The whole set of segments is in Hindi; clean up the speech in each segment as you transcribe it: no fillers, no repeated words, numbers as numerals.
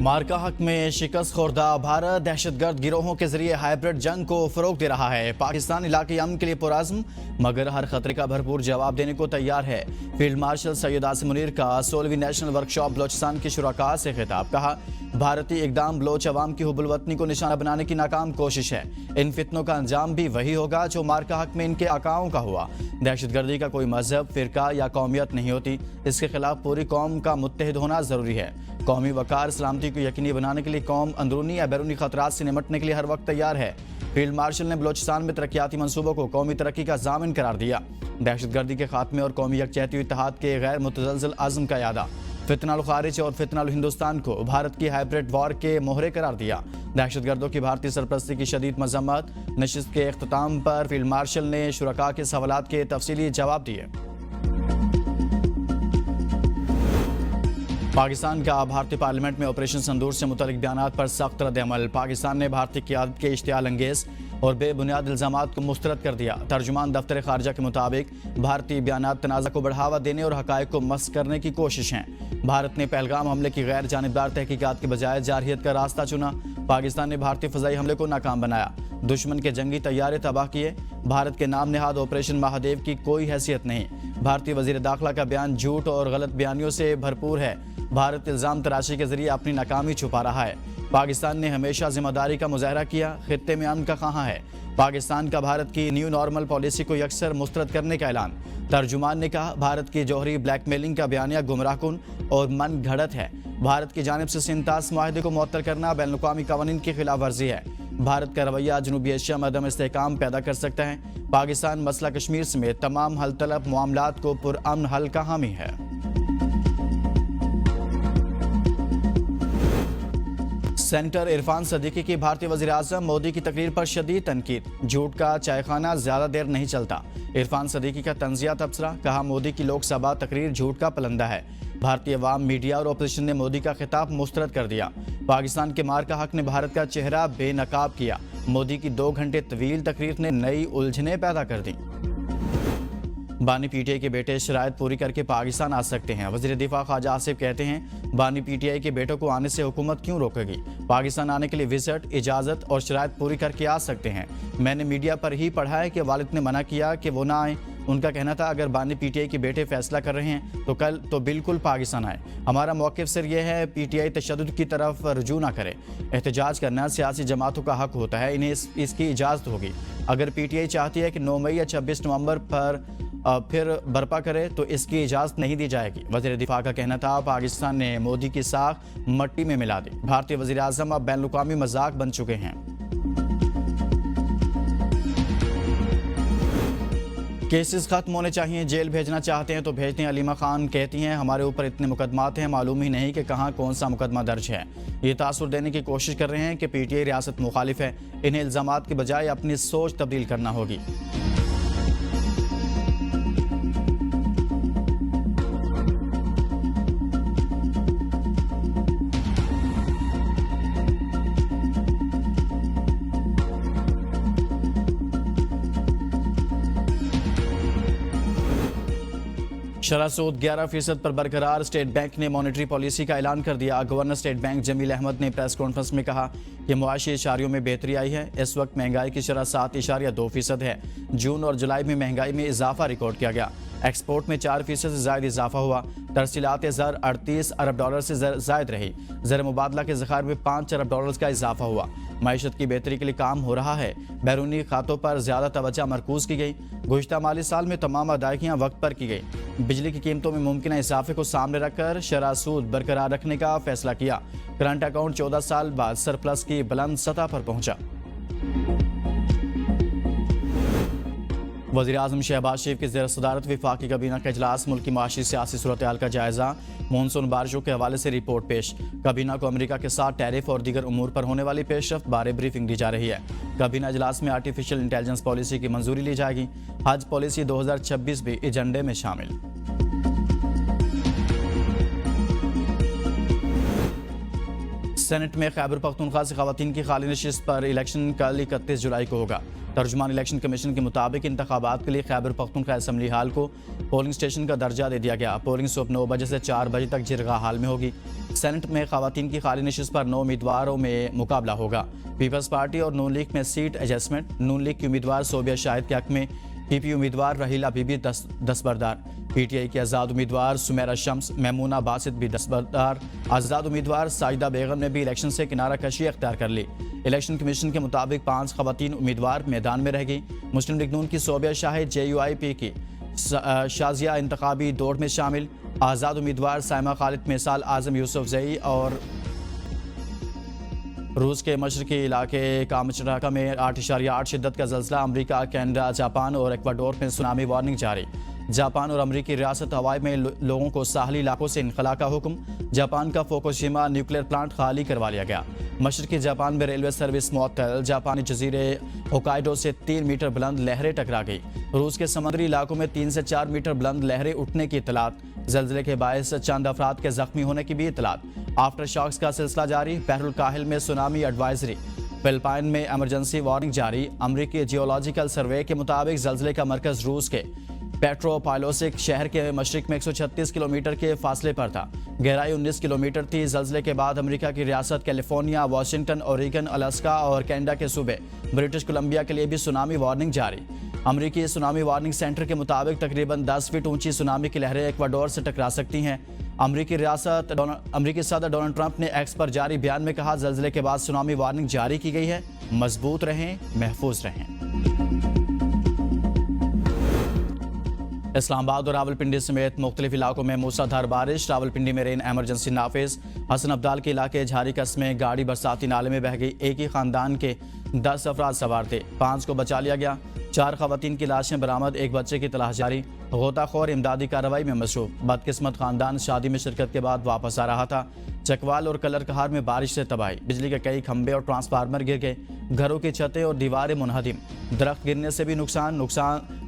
मार्का हक में शिकस्त खोरदा भारत दहशतगर्द गिरोहों के जरिए हाइब्रिड जंग को फरोग दे रहा है। पाकिस्तान इलाके अमन के लिए पुरअज़्म मगर हर खतरे का भरपूर जवाब देने को तैयार है। फील्ड मार्शल सैयद आसिम मुनीर का 16वीं नेशनल वर्कशॉप बलोचिस्तान के शुरका से खिताब। कहा, भारतीय इकदाम बलोच अवाम की हुब्बुल वतनी को निशाना बनाने की नाकाम कोशिश है। इन फितनों का अंजाम भी वही होगा जो मार्का हक में इनके आकाओं का हुआ। दहशतगर्दी का कोई मजहब, फिरका या कौमियत नहीं होती। इसके खिलाफ पूरी कौम का मुत्तहिद होना जरूरी है। कौमी वकार सलामती को यकीनी बनाने के लिए कौम अंदरूनी या बैरूनी खतरात से निमटने के लिए हर वक्त तैयार है। फील्ड मार्शल ने बलोचिस्तान में तरक्याती मंसूबों को कौमी तरक्की का जामिन करार दिया। दहशतगर्दी के खात्मे और कौमी यकजहती व इत्तेहाद के गैर मुतज़लज़ल आज़म का यादा। फितनाल खारिज और फितनाल हिंदुस्तान को भारत की हाइब्रिड वॉर के मोहरे करार दिया। दहशतगर्दों की भारतीय सरपरस्ती की शदीद मजम्मत। नशिस्त के अख्ताम पर फील्ड मार्शल ने शुरका के सवालात के तफसीली जवाब दिए। पाकिस्तान का भारतीय पार्लियामेंट में ऑपरेशन संदूर से मुतल्लिक बयानात पर सख्त रद्द-ए-अमल। पाकिस्तान ने भारतीय क़ियादत के इश्तियाल अंगेज और बेबुनियाद इल्ज़ामात को मुस्तरद कर दिया। तर्जुमान दफ्तर खारजा के मुताबिक भारतीय बयानात तनाज़ा को बढ़ावा देने और हक़ाइक़ को मस्ख़ करने की कोशिश हैं। भारत ने पहलगाम हमले की गैर जानिबदार तहकीकात के बजाय जारहियत का रास्ता चुना। पाकिस्तान ने भारतीय फ़ज़ाई हमले को नाकाम बनाया। दुश्मन के जंगी तैयारे तबाह किए। भारत के नाम नेहाद ऑपरेशन महादेव की कोई हैसियत नहीं। भारतीय वज़ीर दाखिला का बयान झूठ और गलत बयानियों से भरपूर है। भारत इल्ज़ाम तराशी के जरिए अपनी नाकामी छुपा रहा है। पाकिस्तान ने हमेशा जिम्मेदारी का मुजाहरा किया। खित्ते में अमन का कहाँ है? पाकिस्तान का भारत की न्यू नॉर्मल पॉलिसी को यकसर मुस्तरद करने का ऐलान। तर्जुमान ने कहा, भारत की जौहरी ब्लैकमेलिंग का बयानिया गुमराहकुन और मन घड़त है। भारत की जानिब से सिंतास मुआहदे को मुअत्तल करना बैनुल-अक़वामी क़वानीन की खिलाफ वर्जी है। भारत का रवैया जनूबी एशिया में अदम इस्तेहकाम पैदा कर सकता है। पाकिस्तान मसला कश्मीर समेत तमाम हल तलब मामलात को पुरअमन हल का हामी है। सेनेटर इरफान सदीकी की भारतीय वज़ीर-ए-आज़म मोदी की तकरीर पर शदीद तनकीद। झूठ का चायखाना ज्यादा देर नहीं चलता। इरफान सदीकी का तंज़िया तबसरा। कहा, मोदी की लोकसभा तकरीर झूठ का पलंदा है। भारतीय अवाम, मीडिया और अपोजिशन ने मोदी का खिताब मुस्तरद कर दिया। पाकिस्तान के मार्का हक ने भारत का चेहरा बेनकाब किया। मोदी की 2 घंटे तवील तकरीर ने नई उलझनें पैदा कर दी। बानी पीटीआई के बेटे शराइत पूरी करके पाकिस्तान आ सकते हैं। वज़ीर दिफा ख्वाजा आसिफ कहते हैं, बानी पीटीआई के बेटों को आने से हुकूमत क्यों रोकेगी? पाकिस्तान आने के लिए विजिट, इजाज़त और शराइत पूरी करके आ सकते हैं। मैंने मीडिया पर ही पढ़ा है कि वालिद ने मना किया कि वो ना आए। उनका कहना था, अगर बानी पीटीआई के बेटे फैसला कर रहे हैं तो कल तो बिल्कुल पाकिस्तान आए। हमारा मौक़िफ़ सिर्फ यह है, पीटीआई तशद्दुद की तरफ रुजू ना करे। एहतजाज करना सियासी जमातों का हक होता है, इन्हें इसकी इजाज़त होगी। अगर पीटीआई चाहती है कि 9 मई या 26 नवंबर पर फिर बर्पा करे तो इसकी इजाज़त नहीं दी जाएगी। वज़ीर दिफा का कहना था, पाकिस्तान ने मोदी की साख मट्टी में मिला दी। भारतीय वज़ीर आज़म अब बैनुल-अक़वामी मजाक बन चुके हैं। केसेस खत्म होने चाहिए, जेल भेजना चाहते हैं तो भेज दें। अलीमा खान कहती हैं, हमारे ऊपर इतने मुकदमात हैं, मालूम ही नहीं कि कहाँ कौन सा मुकदमा दर्ज है। ये तासुर देने की कोशिश कर रहे हैं कि पीटीआई रियासत मुखालिफ है। इन्हें इल्ज़ामात के बजाय अपनी सोच तब्दील करना होगी। शरह सूद 11% पर बरकरार। स्टेट बैंक ने मॉनेटरी पॉलिसी का ऐलान कर दिया। Governor state bank Jameel Ahmed ने प्रेस कॉन्फ्रेंस में कहा कि मुआशी इशारियों में बेहतरी आई है। इस वक्त महंगाई की शरह 7.2% है। जून और जुलाई में महंगाई में इजाफा रिकॉर्ड किया गया। एक्सपोर्ट में 4% से ज़ायद इजाफा हुआ। तरसीलात ज़र 38 अरब डॉलर से ज़ायद रही। ज़र मुबादला के ज़खायर में 5 अरब डॉलर का इजाफा हुआ। मईशत की बेहतरी के लिए काम हो रहा है। बैरूनी खातों पर ज़्यादा तवज्जो मरकूज़ की गई। गुज़िश्ता माली साल में तमाम अदायगियाँ वक्त पर की गई। बिजली की कीमतों में मुमकिन इजाफे को सामने रखकर शरह सूद बरकरार रखने का फैसला किया। करंट अकाउंट 14 साल बाद सरप्लस की बुलंद सतह पर पहुंचा। वज़ीर-ए-आज़म शहबाज शरीफ की ज़ेर सदारत वफाकी काबीना का इजलास। मुल्क की माशी सियासी सूरत हाल का जायजा। मानसून बारिशों के हवाले से रिपोर्ट पेश। काबीना को अमेरिका के साथ टैरिफ और दीगर उमूर पर होने वाली पेशरफ्त बारे ब्रीफिंग दी जा रही है। काबीना इजलास में आर्टिफिशियल इंटेलिजेंस पॉलिसी की मंजूरी ली जाएगी। हज पॉलिसी 2026 भी एजेंडे में शामिल। सेनेट में खैबर पख्तूनख्वा से खवातीन की खाली नशिस्त पर इलेक्शन कल 31 जुलाई को होगा। तर्जुमान इलेक्शन कमीशन के मुताबिक इंतखाबात के लिए खैबर पख्तूनख्वा असम्बली हाल को पोलिंग स्टेशन का दर्जा दे दिया गया। पोलिंग सुबह 9 बजे से 4 बजे तक जिरगा हाल में होगी। सेनेट में खवातीन की खाली नशिस्त पर 9 उम्मीदवारों में मुकाबला होगा। पीपल्स पार्टी और नून लीग में सीट एडजस्टमेंट। नून लीग की उम्मीदवार सोबिया शाहिद के हक में पीपी उम्मीदवार रहीला बीबी दस्तबरदार। पीटीआई की आज़ाद उम्मीदवार सुमेरा शम्स मेमूना बासित भी दस्तबरदार। आज़ाद उम्मीदवार साजिदा बेगम ने भी इलेक्शन से किनारा कशी अख्तियार कर ली। इलेक्शन कमीशन के मुताबिक 5 खवातीन उम्मीदवार मैदान में रहेगी। मुस्लिम लीग नून की सोबिया शाहिद, JUIP की शाजिया इंतखाबी दौड़ में शामिल। आज़ाद उम्मीदवार साइमा खालिद, मिसाल आजम यूसुफजई और रूस के मशरकी इलाके कामचराका में 8.8 शिद्दत का ज़लज़ला। अमरीका, कनाडा, जापान और इक्वाडोर में सुनामी वार्निंग जारी। जापान और अमरीकी रियासत हवाई में लोगों को साहली इलाकों से इनखला का हुक्म। जापान का फुकुशिमा न्यूक्लियर प्लांट खाली करवा लिया गया। मशरकी जापान में रेलवे सर्विस मुअत्तल। जापानी जजीरे होकाइडो से 3 मीटर बुलंद लहरें टकरा गई। रूस के समुद्री इलाकों में 3 से 4 मीटर बुलंद लहरें उठने की इतलात। जल्जले के बायस चंद अफराद के जख्मी होने की भी इतलात। आफ्टर शॉक्स का सिलसिला जारी। बहरुल काहिल में सुनामी एडवाइजरी। फिलिपाइन में इमरजेंसी वार्निंग जारी। अमरीकी जियोलॉजिकल सर्वे के मुताबिक जल्जले का मरकज रूस के पेट्रोपाइलोसिक शहर के मशरिक में 136 किलोमीटर के फासले पर था। गहराई 19 किलोमीटर थी। जल्जले के बाद अमेरिका की रियासत कैलिफोर्निया, वाशिंगटन, ओरेगन, अलास्का और कनाडा के सूबे ब्रिटिश कोलंबिया के लिए भी सुनामी वार्निंग जारी। अमरीकी सुनामी वार्निंग सेंटर के मुताबिक तकरीबन 10 फीट ऊंची सुनामी की लहरें इक्वाडोर से टकरा सकती हैं। अमरीकी सदर डोनाल्ड ट्रंप ने एक्स पर जारी बयान में कहा, जल्जले के बाद सुनामी वार्निंग जारी की गई है, मजबूत रहें, महफूज रहें। इस्लामाबाद और रावलपिंडी समेत मुख्तलिफ इलाकों में मूसलाधार बारिश। रावलपिंडी में रेन एमरजेंसी नाफिज। हसन अब्दाल के इलाके झारी कस्बे में गाड़ी बरसाती नाले में बह गई। एक ही खानदान के 10 अफराद सवार थे, 5 को बचा लिया गया। 4 खवातीन की लाशें बरामद। एक बच्चे की तलाश जारी। गोताखोर इमदादी कार्रवाई में मसरूफ। बदकिस्मत खानदान शादी में शिरकत के बाद वापस आ रहा था। चकवाल और कलर कहार में बारिश से तबाही। बिजली के कई खंभे और ट्रांसफार्मर गिर गए। घरों की छतें और दीवारें मुनहदिम। दरख्त गिरने से भी नुकसान।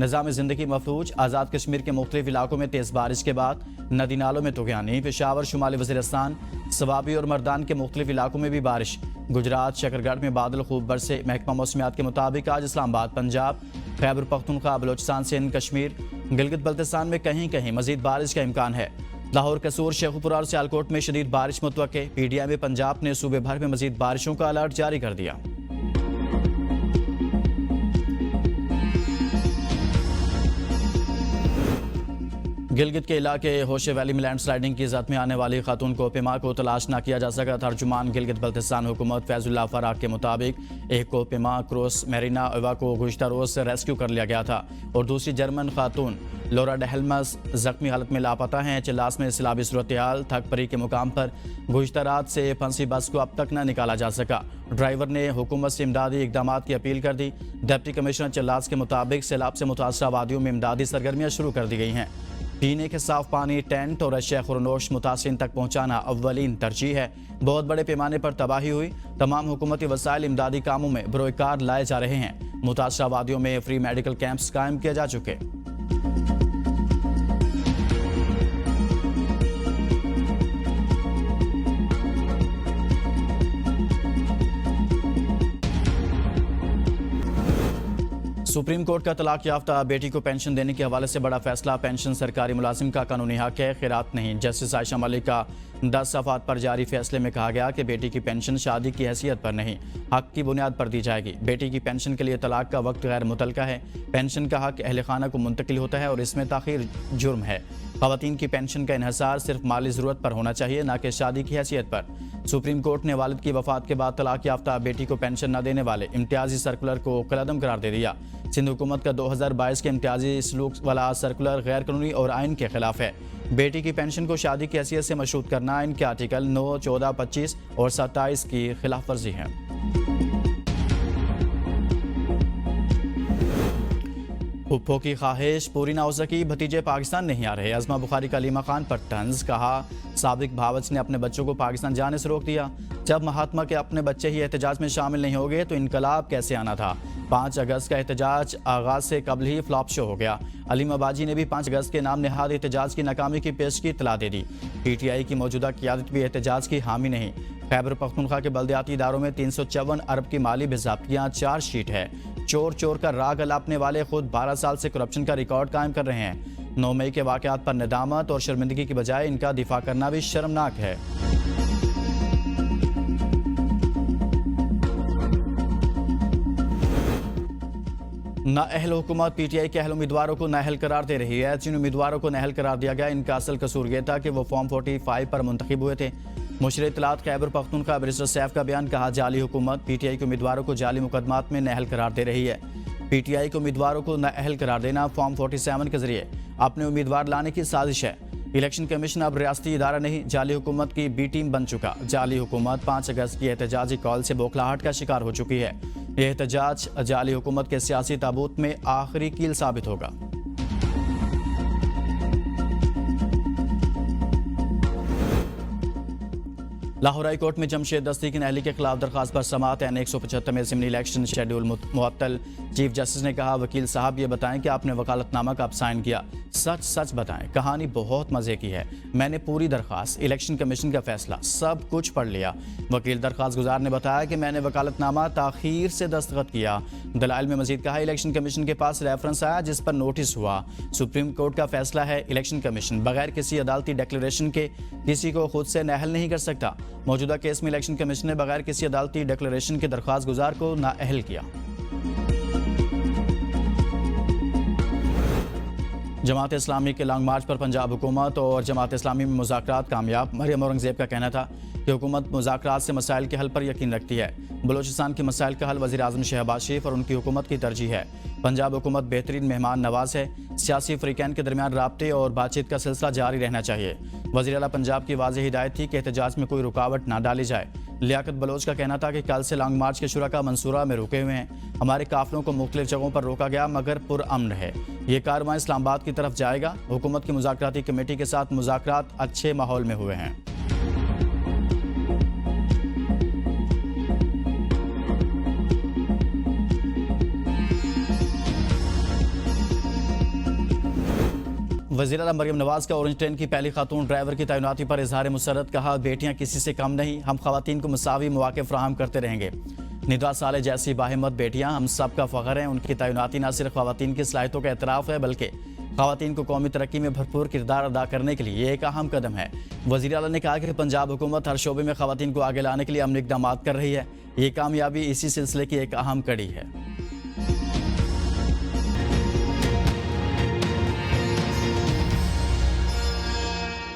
निज़ाम ज़िंदगी मफलूज। आज़ाद कश्मीर के मुख्तलिफ इलाकों में तेज़ बारिश के बाद नदी नालों में तुग़यानी। पेशावर, शुमाली वज़ीरिस्तान, सवाबी और मर्दान के मुख्तलिफ इलाकों में भी बारिश। गुजरात, शकरगढ़ में बादल खूब बरसे। महकमा मौसमियात के मुताबिक आज इस्लामाबाद, पंजाब, खैबर पख्तूनख्वा, बलोचिस्तान, सिंध, कश्मीर, गिलगित बल्तिस्तान में कहीं कहीं मजीद बारिश का इम्कान है। लाहौर, कसूर, शेखुपुरा और सियालकोट में शदीद बारिश मुतवक्के। PTI में पंजाब ने सूबे भर में मजीद बारिशों का अलर्ट जारी कर दिया। गिलगित के इलाके होशे वैली में लैंडस्लाइडिंग की जद में आने वाली खातून कोपेमा को तलाश न किया जा सका। तर्जुमान गिलगित बल्तिस्तान हुकूमत फैजुल्लाह फराक के मुताबिक एक कोपेमा क्रोस मेरिना एवा को गुज़िश्ता रोज से रेस्क्यू कर लिया गया था और दूसरी जर्मन खातून लोरा डेहलमस जख्मी हालत में लापता हैं। चिल्लास में सिलाबी सूरत हाल। थकपरी के मुकाम पर गुज़िश्ता रात से फंसी बस को अब तक न निकाला जा सका। ड्राइवर ने हुकूमत से इमदादी इकदाम की अपील कर दी। डिप्टी कमिश्नर चिल्लास के मुताबिक सैलाब से मुतासरा वादियों में इमदादी सरगर्मियाँ शुरू कर दी गई हैं। पीने के साफ पानी, टेंट और अशिया खुरनोश मुतासिरीन तक पहुँचाना अव्वलीन तरजीह है। बहुत बड़े पैमाने पर तबाही हुई। तमाम हुकूमती वसाइल इमदादी कामों में बरोकार लाए जा रहे हैं। मुतासरा वादियों में फ्री मेडिकल कैंप्स कायम किए जा चुके। सुप्रीम कोर्ट का तलाक याफ्ता बेटी को पेंशन देने के हवाले से बड़ा फैसला। पेंशन सरकारी मुलाजिम का कानूनी हक है, खैरात नहीं। जस्टिस आयशा मलिक का 10 सफ़ात पर जारी फैसले में कहा गया कि बेटी की पेंशन शादी की हैसियत पर नहीं, हक की बुनियाद पर दी जाएगी। बेटी की पेंशन के लिए तलाक का वक्त गैर मुतलका है। पेंशन का हक अहल खाना को मुंतकिल होता है और इसमें ताख़ीर जुर्म है। ख़वातीन की पेंशन का इन्हसार सिर्फ माली ज़रूरत पर होना चाहिए, न कि शादी की हैसियत पर। सुप्रीम कोर्ट ने वालिद की वफ़ात के बाद तलाक याफ्ता बेटी को पेंशन न देने वाले इम्तियाजी सर्कुलर को कलअदम करार दे दिया। सिंध हुकूमत का 2022 के इम्तियाजी सलूक वाला सर्कुलर गैर कानूनी और आइन के खिलाफ है। बेटी की पेंशन को शादी की हैसियत से मशरूत करना आइन के आर्टिकल 9, 14, 25 और 27 की खिलाफ वर्जी है। फुप्पो की ख्वाहिश पूरी ना हो सकी, भतीजे पाकिस्तान नहीं आ रहे। अज़मा बुखारी का अलीमा खान पर तंज। कहा, साबिक भावच ने अपने बच्चों को पाकिस्तान जाने से रोक दिया। जब महात्मा के अपने बच्चे ही एहतजाज में शामिल नहीं हो गए तो इनकलाब कैसे आना था। 5 अगस्त का एहतजाज आगाज से कबल ही फ्लॉप शो हो गया। अलीम अबाजी ने भी 5 अगस्त के नाम नेहाद एहतजाज की नाकामी की पेश की इतला दे दी। PTI की मौजूदा क़यादत भी एहतजाज की हामी नहीं। खैबर पख्तूनख्वा के बल्दियाती इदारों में 354 अरब की माली बेज़ाब्तियाँ चार्जशीट है। चोर चोर का राग अलापने वाले खुद 12 साल से करप्शन का रिकॉर्ड कायम कर रहे हैं। 9 मई के वाक़यात पर नदामत और शर्मिंदगी की बजाय इनका दिफा करना भी शर्मनाक है। नाअहल हुकूमत PTI के अहल उम्मीदवारों को नाअहल करार दे रही है। जिन उम्मीदवारों को नाअहल करार दिया गया, इनका असल कसूर यह था कि वो फॉर्म 45 पर मुंतखब हुए थे। मुशर इत्तलात खैबर पख्तूनख्वा बैरिस्टर सैफ का बयान, कहा जाली हुकूमत PTI के उम्मीदवारों को जाली मुकदमात में नाअहल करार दे रही है। PTI के उम्मीदवारों को नाअहल करार देना फॉर्म 47 के जरिए अपने उम्मीदवार लाने की साजिश है। इलेक्शन कमीशन अब रियासती इदारा नहीं, जाली हुकूमत की B टीम बन चुका। जाली हुकूमत 5 अगस्त की एहतजाजी कॉल से बौखलाहट का शिकार हो चुकी है। यह एहतजाज जाली हुकूमत के सियासी ताबूत में आखिरी कील साबित होगा। लाहौर हाई कोर्ट में जमशेद दस्ती की नहली के खिलाफ दरखास्त पर समाअत है। 175 में ज़िमनी इलेक्शन शेड्यूल मुअत्तल। चीफ जस्टिस ने कहा, वकील साहब ये बताएं कि आपने वकालतनामा कब साइन किया। सच सच बताएं। कहानी बहुत मजे की है। मैंने पूरी दरखास्त, इलेक्शन कमीशन का फैसला, सब कुछ पढ़ लिया। वकील दरखास्त गुजार ने बताया कि मैंने वकालतनामा ताखीर से दस्तखत किया। दलाइल में मजीद कहा, इलेक्शन कमीशन के पास रेफरेंस आया जिस पर नोटिस हुआ। सुप्रीम कोर्ट का फैसला है। इलेक्शन कमीशन बगैर किसी अदालती डिक्लेरेशन के किसी को खुद से नाअहल नहीं कर सकता। मौजूदा केस में इलेक्शन कमीशन ने बगैर किसी अदालती डिक्लेरेशन के दरखास्त गुजार को नाअहल किया। जमात इस्लामी के लॉन्ग मार्च पर पंजाब हुकूमत और जमात इस्लामी में मुज़ाकरात कामयाब। मरियम औरंगज़ेब का कहना था कि हुकूमत मुज़ाकरात से मसाइल के हल पर यकीन रखती है। बलोचिस्तान के मसाइल का हल वज़ीर आज़म शहबाज शरीफ और उनकी हुकूमत की तरजीह है। पंजाब हुकूमत बेहतरीन मेहमान नवाज है। सियासी फ़रीक़ैन के दरमियान राब्ते और बातचीत का सिलसिला जारी रहना चाहिए। वज़ीर आला पंजाब की वाज़ेह हिदायत थी कि एहतजाज में कोई रुकावट ना डाली जाए। लियाकत बलोच का कहना था कि कल से लॉन्ग मार्च के शुरा मंसूरा में रुके हुए हैं। हमारे काफिलों को मुख्तलिफ जगहों पर रोका गया मगर पुरअमन है। ये कारवां इस्लामाबाद की तरफ जाएगा। हुकूमत की मुज़ाकराती कमेटी के साथ मुज़ाकरात अच्छे माहौल में हुए हैं। वज़ीर आला मरियम नवाज का ऑरेंज ट्रेन की पहली खातून ड्राइवर की तैनाती पर इजहार मुसरत। कहा, बेटियां किसी से कम नहीं, हम खवातीन को मुसावी मौके फराहम करते रहेंगे। निदा साले जैसी बाहिम्मत बेटियां हम सब का फ़ख्र हैं। उनकी तैनाती न सिर्फ खवातीन की सलाहियतों का एतराफ़ है बल्कि खवातीन को कौमी तरक्की में भरपूर किरदार अदा करने के लिए एक अहम कदम है। वज़ीर आला ने कहा कि पंजाब हुकूमत हर शोबे में खवातीन को आगे लाने के लिए अमली इक़दामात कर रही है। ये कामयाबी इसी सिलसिले की एक अहम कड़ी है।